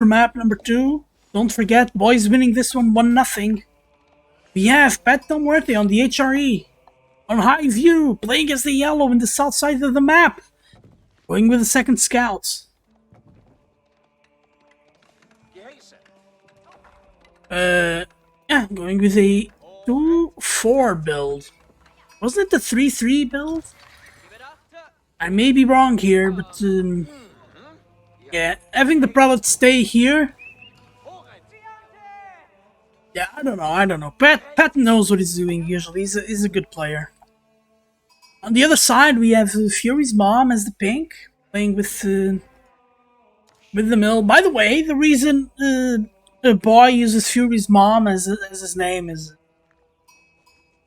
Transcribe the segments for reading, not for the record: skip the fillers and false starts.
for map number 2. Don't forget, boys winning this one 1-0. We have PatDelMuerte on the HRE. On high view, playing as the yellow in the south side of the map. Going with the second scouts. Yeah, going with a 2-4 build. Wasn't it the 3-3 build? I may be wrong here, but yeah, having the prelate stay here. Yeah, I don't know. Pat knows what he's doing usually. He's a good player. On the other side, we have Fury's mom as the pink, playing with the mill. By the way, the reason BOI uses Fury's mom as his name is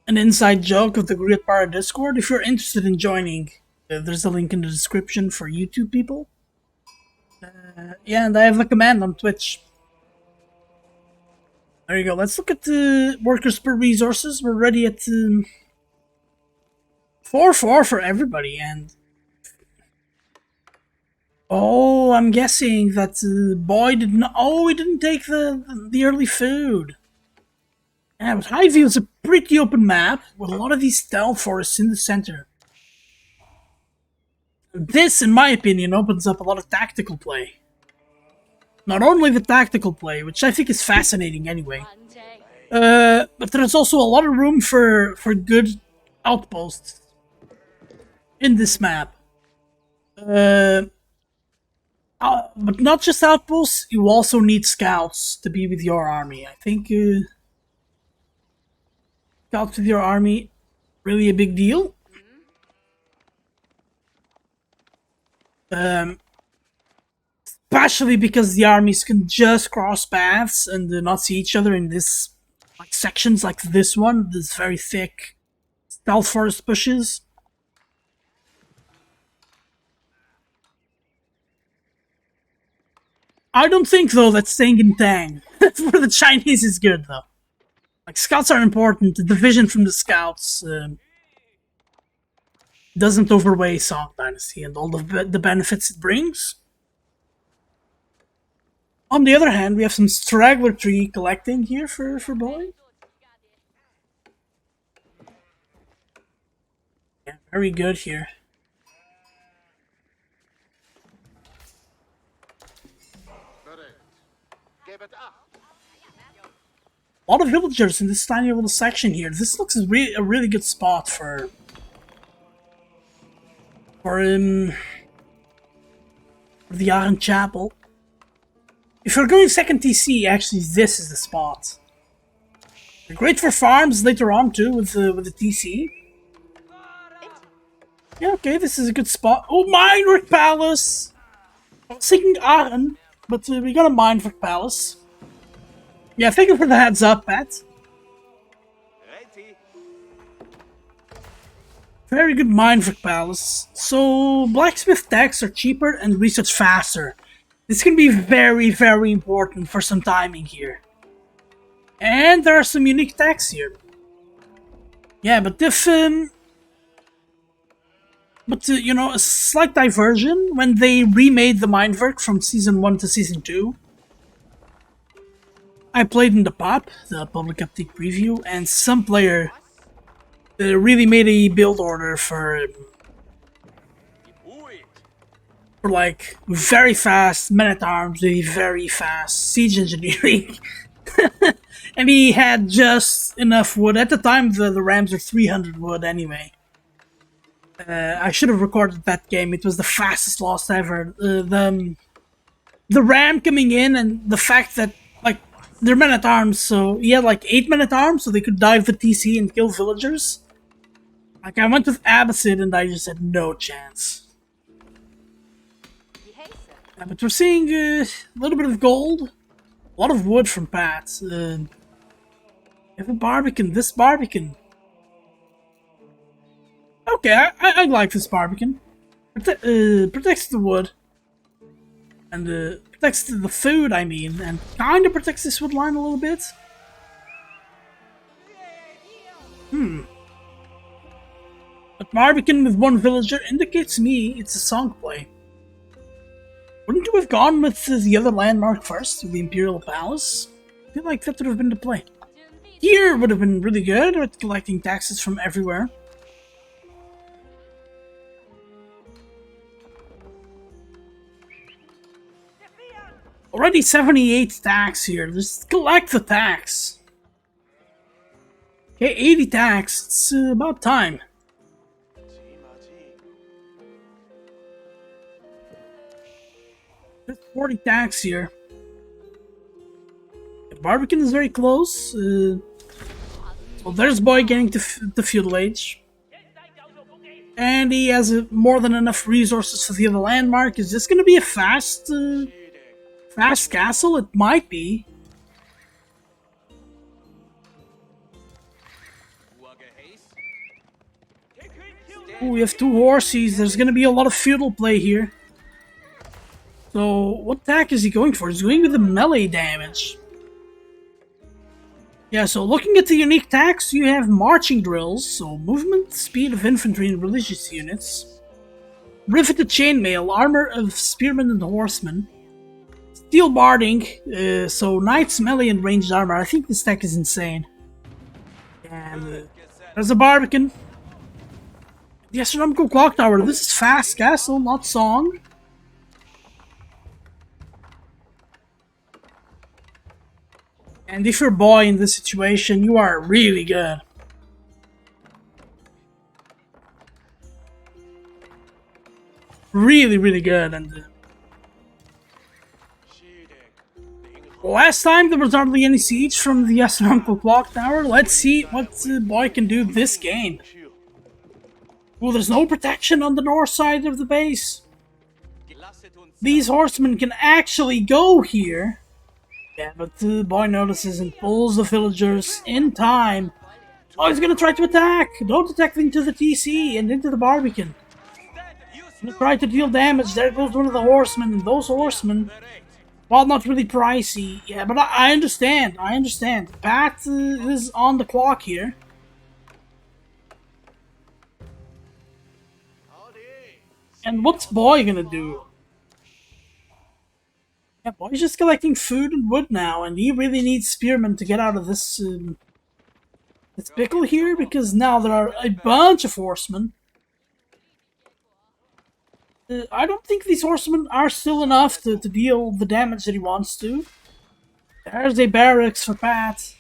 an inside joke of the Grid Power Discord. If you're interested in joining, there's a link in the description for YouTube people. Yeah, and I have a command on Twitch. There you go. Let's look at the workers per resources. We're ready at 4-4 for everybody, and oh, I'm guessing that BOI didn't. Oh, he didn't take the early food. Yeah, but Highview is a pretty open map with a lot of these stealth forests in the center. This, in my opinion, opens up a lot of tactical play. Not only the tactical play, which I think is fascinating anyway, but there's also a lot of room for good outposts in this map. But not just outposts, you also need scouts to be with your army. I think scouts with your army, really a big deal. Especially because the armies can just cross paths and not see each other in this sections like this one, this very thick stealth forest bushes. I don't think though that staying in Tang for the Chinese is good though. Like, scouts are important. The division from the scouts doesn't overweigh Song Dynasty and all the benefits it brings. On the other hand, we have some straggler tree collecting here for BOI. Yeah, very good here. A lot of villagers in this tiny little section here. This looks a really good spot for the Iron Chapel. If you're going second TC, actually this is the spot. They're great for farms later on too with the TC. Yeah, okay, this is a good spot. Oh, Minework Palace! I was thinking Aachen, but we got a Minework Palace. Yeah, thank you for the heads up, Pat. Very good Minework Palace. So, blacksmith techs are cheaper and research faster. This can be very, very important for some timing here. And there are some unique techs here. Yeah, but if you know, a slight diversion, when they remade the Minework from Season 1 to Season 2, I played in the POP, the Public Update Preview, and some player really made a build order for like very fast men-at-arms, very fast siege engineering. And he had just enough wood. At the time, the Rams are 300 wood anyway. I should have recorded that game. It was the fastest loss ever. The Ram coming in and the fact that, like, they're men-at-arms, so he had like 8 men-at-arms, so they could dive the TC and kill villagers. Like, I went with Abbasid and I just had no chance. Yeah, but we're seeing a little bit of gold. A lot of wood from Pat. We have a Barbican. This Barbican. Okay, I like this Barbican. Protects the wood. And protects the food, I mean. And kind of protects this wood line a little bit. But Barbican with one villager indicates me it's a song play. Wouldn't would have gone with the other landmark first, the Imperial Palace. I feel like that would have been the play. Here would have been really good at collecting taxes from everywhere. Already 78 tax here. Just collect the tax. Okay, 80 tax. It's about time. There's 40 tax here. The Barbican is very close. So there's BOI getting to the feudal age. And he has more than enough resources for the other landmark. Is this going to be a fast castle? It might be. Ooh, we have 2 horses. There's going to be a lot of feudal play here. So, what attack is he going for? He's going with the melee damage. Yeah, so looking at the unique attacks, you have marching drills, so movement, speed of infantry and religious units. Riveted chainmail, armor of spearmen and horsemen. Steel barding, so knights, melee and ranged armor. I think this tech is insane. And there's a Barbican. The astronomical clock tower. This is fast castle, not song. And if you're BOI in this situation, you are really good. Really, really good. And last time there was hardly any siege from the astronomical clock tower. Let's see what BOI can do this game. Well, there's no protection on the north side of the base. These horsemen can actually go here. Yeah, but the BOI notices and pulls the villagers in time. Oh, he's gonna try to attack! Don't attack into the TC and into the Barbican. Gonna try to deal damage. There goes one of the horsemen. And those horsemen, while not really pricey, yeah, but I understand. I understand. Pat is on the clock here. And what's BOI gonna do? Yeah, BOI's just collecting food and wood now, and he really needs spearmen to get out of this pickle here, because now there are a bunch of horsemen. I don't think these horsemen are still enough to deal the damage that he wants to. There's a barracks for Pat.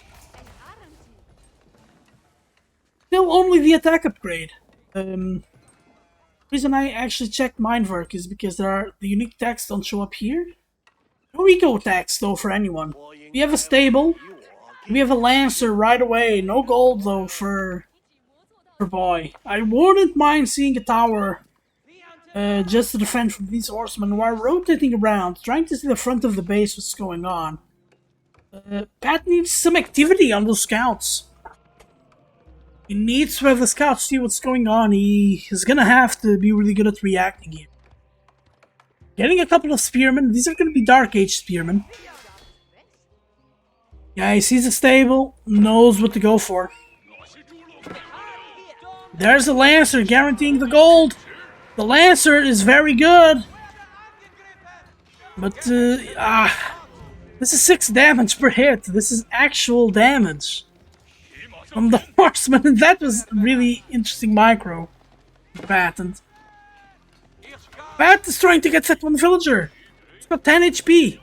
Still only the attack upgrade. The reason I actually checked Mindwork is because the unique attacks don't show up here. No eco attacks though for anyone. We have a stable. We have a lancer right away. No gold though for BOI. I wouldn't mind seeing a tower just to defend from these horsemen who are rotating around, trying to see the front of the base, what's going on. Pat needs some activity on those scouts. He needs to have the scouts see what's going on. He is gonna have to be really good at reacting here. Getting a couple of spearmen. These are going to be Dark Age spearmen. Yeah, he sees a stable, knows what to go for. There's the Lancer guaranteeing the gold. The Lancer is very good. But, this is 6 damage per hit. This is actual damage from the horseman. And that was really interesting micro patent. Pat is trying to get that one villager. He's got 10 HP.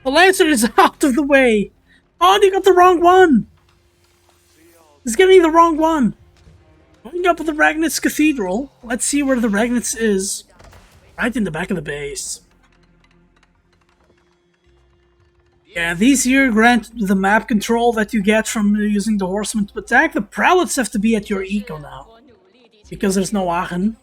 The Lancer is out of the way. Oh, he got the wrong one. He's getting the wrong one. Going up with the Ragnitz Cathedral. Let's see where the Ragnitz is. Right in the back of the base. Yeah, these here grant the map control that you get from using the horsemen to attack. The prelates have to be at your eco now. Because there's no Aachen.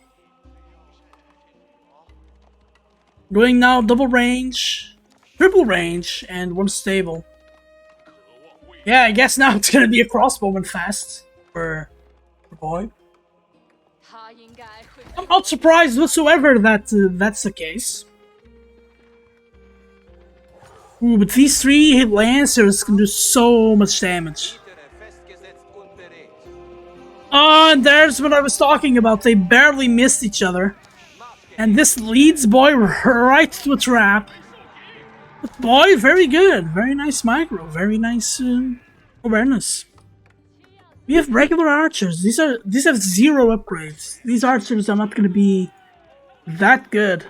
Going now double range, triple range, and 1 stable. Yeah, I guess now it's gonna be a crossbowman fast for BOI. I'm not surprised whatsoever that that's the case. Ooh, but these 3 Lancers can do so much damage. Oh, and there's what I was talking about. They barely missed each other. And this leads BOI right to a trap. But BOI, very good. Very nice micro. Very nice awareness. We have regular archers. These have 0 upgrades. These archers are not going to be that good.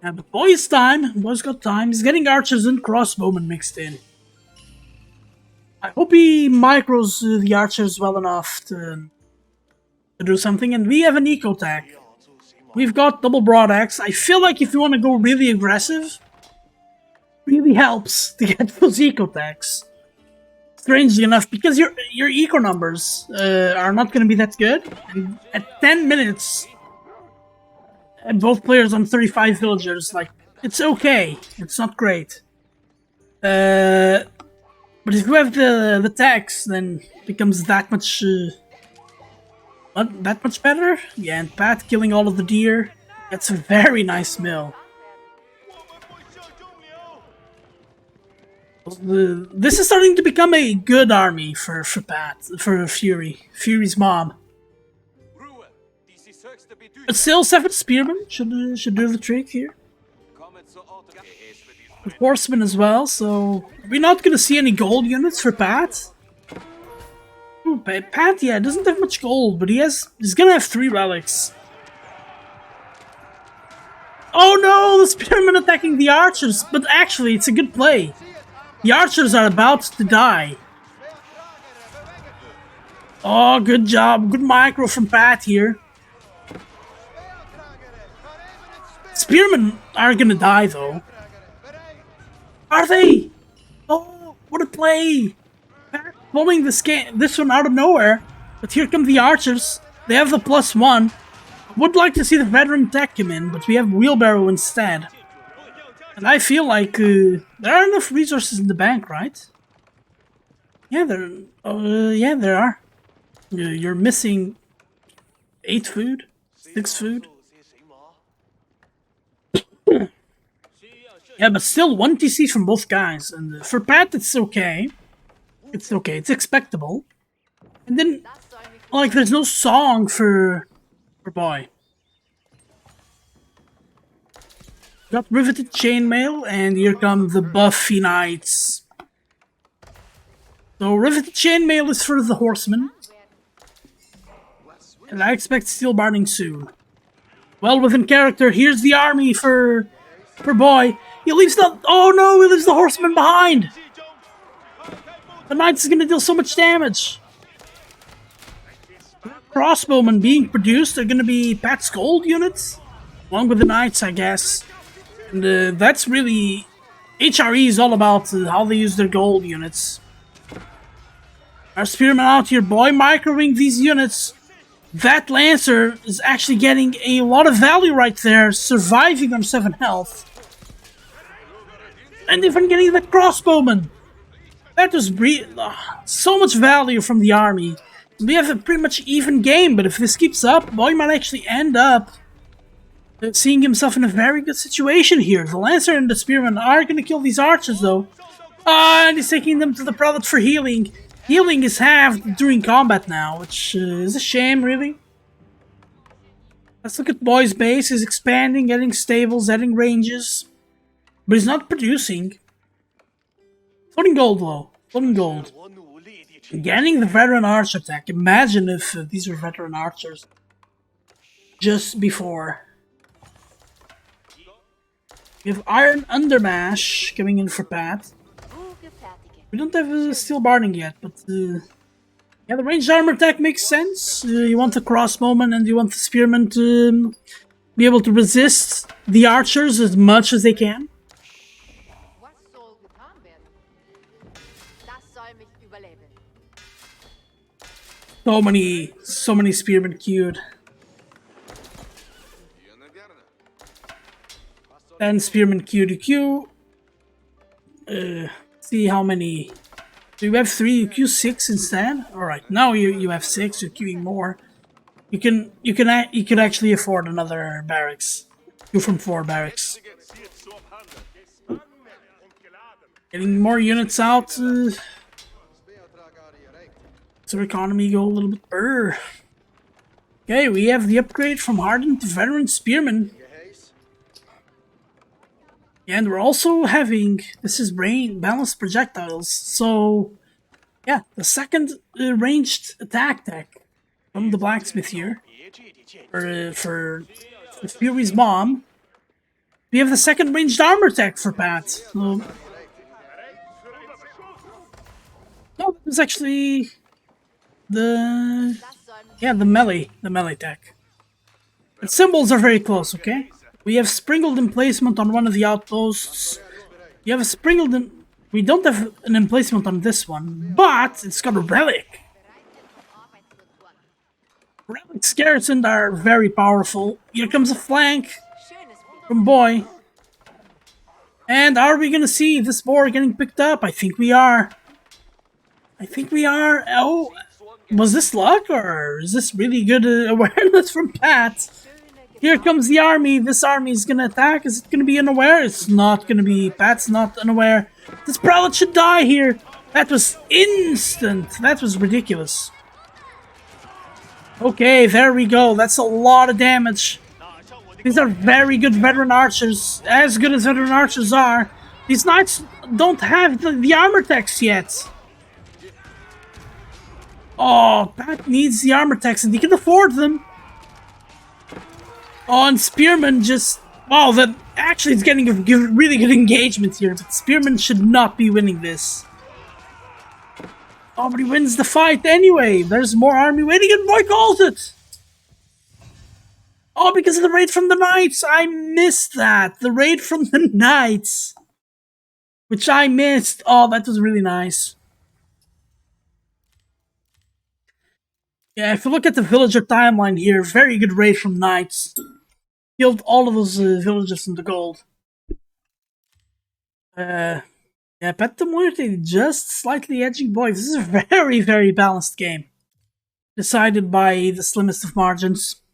Yeah, but BOI's time. BOI's got time. He's getting archers and crossbowmen mixed in. I hope he micros the archers well enough to do something. And we have an eco tech. We've got double broad axe. I feel like if you want to go really aggressive, really helps to get those eco techs. Strangely enough, because your eco numbers are not going to be that good. And at 10 minutes, and both players on 35 villagers, like, it's okay. It's not great. But if you have the tax, then it becomes that much better. Yeah, and Pat killing all of the deer. That's a very nice mill. This is starting to become a good army for Pat, for Fury. Fury's mom. But still, 7 spearmen should do the trick here. With horsemen as well, so we're not gonna see any gold units for Pat. Ooh, Pat, yeah, doesn't have much gold, but he's gonna have 3 relics. Oh no, the spearmen attacking the archers, but actually it's a good play. The archers are about to die. Oh, good job, good micro from Pat here. Spearmen are gonna die though. Are they? Oh, what a play! Pulling this one out of nowhere. But here come the archers. They have the +1. Would like to see the veteran tech come in, but we have wheelbarrow instead. And I feel like there are enough resources in the bank, right? Yeah, there are. You're missing 8 food, 6 food. Yeah, but still 1 TC from both guys, and for Pat it's okay. It's okay, it's expectable. And then, like, there's no song for BOI. Got riveted chainmail, and here come the Buffy Knights. So riveted chainmail is for the horsemen. And I expect steel barding soon. Well within character, here's the army for BOI. He leaves the... Oh no, he leaves the horseman behind! The knights is gonna deal so much damage. Crossbowmen being produced are gonna be Pat's gold units, along with the knights, I guess. And that's really... HRE is all about how they use their gold units. Our spearmen out here, BOI microwing these units. That Lancer is actually getting a lot of value right there, surviving on 7 health. And even getting the crossbowman. That was so much value from the army. We have a pretty much even game, but if this keeps up, BOI might actually end up seeing himself in a very good situation here. The Lancer and the Spearman are going to kill these archers, though. And he's taking them to the Prelate for healing. Healing is halved during combat now, which is a shame, really. Let's look at BOI's base. He's expanding, getting stables, adding ranges. But he's not producing. Floating gold, though. Floating gold. Getting the veteran archer attack. Imagine if these were veteran archers. Just before. We have Iron Undermash coming in for Pat. We don't have steel barding yet, but yeah, the ranged armor attack makes sense. You want the crossbowman and you want the spearman to be able to resist the archers as much as they can. So many spearmen queued. 10 spearmen queue to queue. See how many. Do you have 3? You queue 6 instead. All right, now you have 6. You're queuing more. You could actually afford another barracks. 2 from 4 barracks. Getting more units out. So economy go a little bit better. Okay, we have the upgrade from Hardened to Veteran Spearman. And we're also having, this is brain balanced projectiles. So, yeah, the second ranged attack tech from the blacksmith here for Fury's mom. We have the second ranged armor tech for Pat. So, no, it was actually the melee tech. The symbols are very close, okay? We have sprinkled emplacement on one of the outposts. You have a sprinkled. We don't have an emplacement on this one, but it's got a relic. Relics garrisoned are very powerful. Here comes a flank from BOI. And are we gonna see this boar getting picked up? I think we are. Oh, was this luck or is this really good awareness from Pat? Here comes the army. This army is gonna attack. Is it gonna be unaware? It's not gonna be. Pat's not unaware. This prelate should die here. That was instant. That was ridiculous. Okay, there we go. That's a lot of damage. These are very good veteran archers. As good as veteran archers are. These knights don't have the armor techs yet. Oh, Pat needs the armor techs and he can afford them. Oh, and Spearman just... Wow, that actually is getting a really good engagement here, but Spearman should not be winning this. Oh, but he wins the fight anyway. There's more army waiting and BOI calls it. Oh, because of the raid from the Knights. I missed that. The raid from the Knights. Which I missed. Oh, that was really nice. Yeah, if you look at the villager timeline here, very good raid from Knights. Killed all of those villagers in the gold. Yeah, PatDelMuerte just slightly edging BOI. This is a very, very balanced game. Decided by the slimmest of margins.